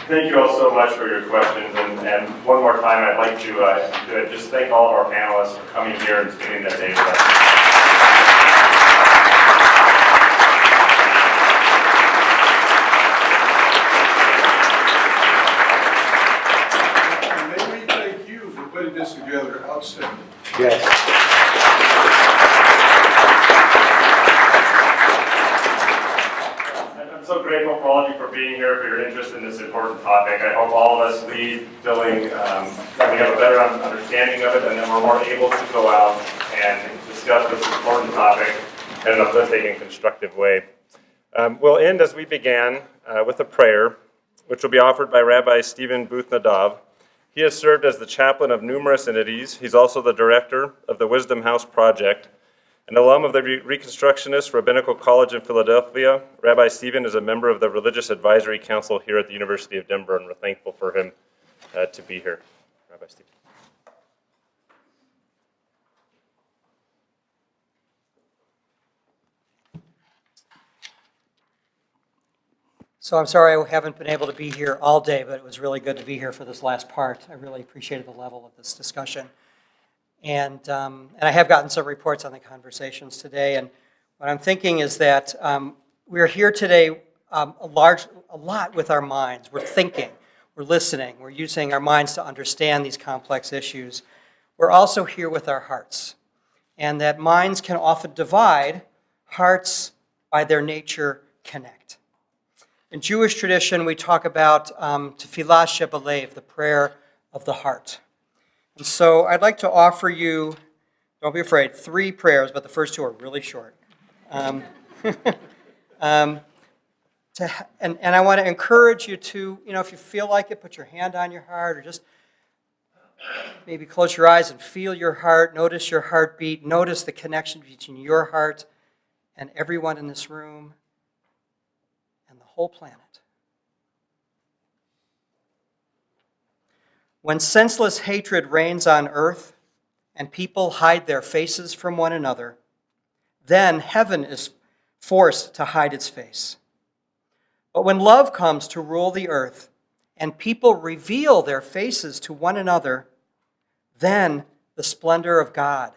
Thank you all so much for your questions, and one more time I'd like to just thank all of our panelists for coming here and spending their day with us. Putting this together, outstanding. Yes. I'm so grateful for all of you for being here, for your interest in this important topic. I hope all of us leave feeling that we have a better understanding of it, and then we're more able to go out and discuss this important topic in an uplifting and constructive way. We'll end as we began with a prayer, which will be offered by Rabbi Stephen Booth Nadav. He has served as the chaplain of numerous entities. He's also the director of the Wisdom House Project. An alum of the Reconstructionist Rabbinical College in Philadelphia, Rabbi Stephen is a member of the Religious Advisory Council here at the University of Denver, and we're thankful for him to be here. Rabbi Stephen. So I'm sorry I haven't been able to be here all day, but it was really good to be here for this last part. I really appreciated the level of this discussion. And I have gotten some reports on the conversations today. And what I'm thinking is that we're here today a lot with our minds. We're thinking, we're listening, we're using our minds to understand these complex issues. We're also here with our hearts. And that minds can often divide, hearts by their nature connect. In Jewish tradition, we talk about Tefillah Shebalev, the prayer of the heart. And so I'd like to offer you, don't be afraid, 3 prayers, but the first 2 are really short. And I want to encourage you to, if you feel like it, put your hand on your heart, or just maybe close your eyes and feel your heart, notice your heartbeat, notice the connection between your heart and everyone in this room and the whole planet. When senseless hatred reigns on earth and people hide their faces from one another, then heaven is forced to hide its face. But when love comes to rule the earth and people reveal their faces to one another, then the splendor of God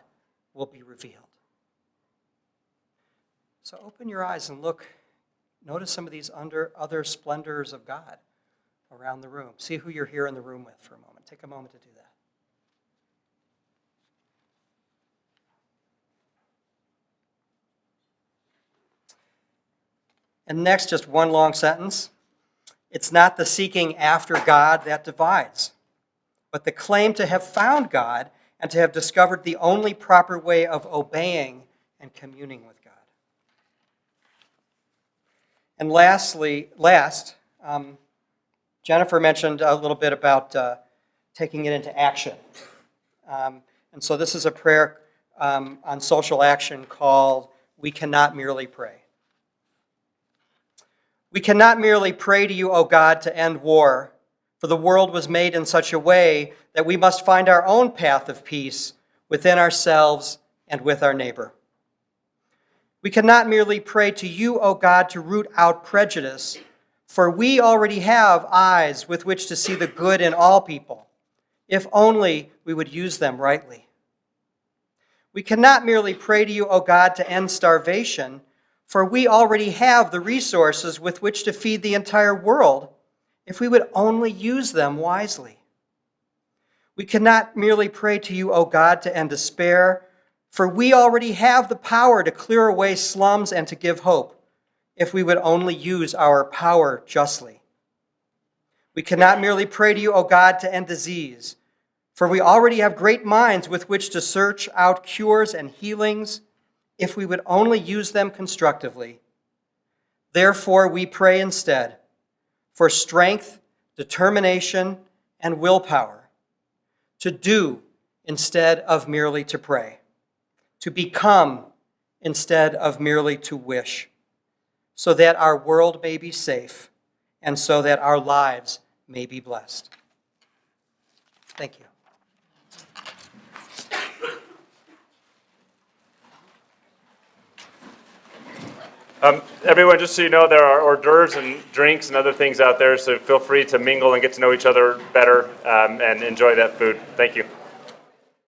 will be revealed. So open your eyes and look. Notice some of these other splendors of God around the room. See who you're here in the room with for a moment. Take a moment to do that. And next, just one long sentence. It's not the seeking after God that divides, but the claim to have found God and to have discovered the only proper way of obeying and communing with God. And Jennifer mentioned a little bit about taking it into action. And so this is a prayer on social action called We Cannot Merely Pray. We cannot merely pray to you, O God, to end war, for the world was made in such a way that we must find our own path of peace within ourselves and with our neighbor. We cannot merely pray to you, O God, to root out prejudice, for we already have eyes with which to see the good in all people, if only we would use them rightly. We cannot merely pray to you, O God, to end starvation, for we already have the resources with which to feed the entire world, if we would only use them wisely. We cannot merely pray to you, O God, to end despair, for we already have the power to clear away slums and to give hope, if we would only use our power justly. We cannot merely pray to you, O God, to end disease, for we already have great minds with which to search out cures and healings, if we would only use them constructively. Therefore, we pray instead for strength, determination, and willpower to do instead of merely to pray, to become instead of merely to wish, so that our world may be safe and so that our lives may be blessed. Thank you. Everyone, just so you know, there are hors d'oeuvres and drinks and other things out there, so feel free to mingle and get to know each other better and enjoy that food. Thank you.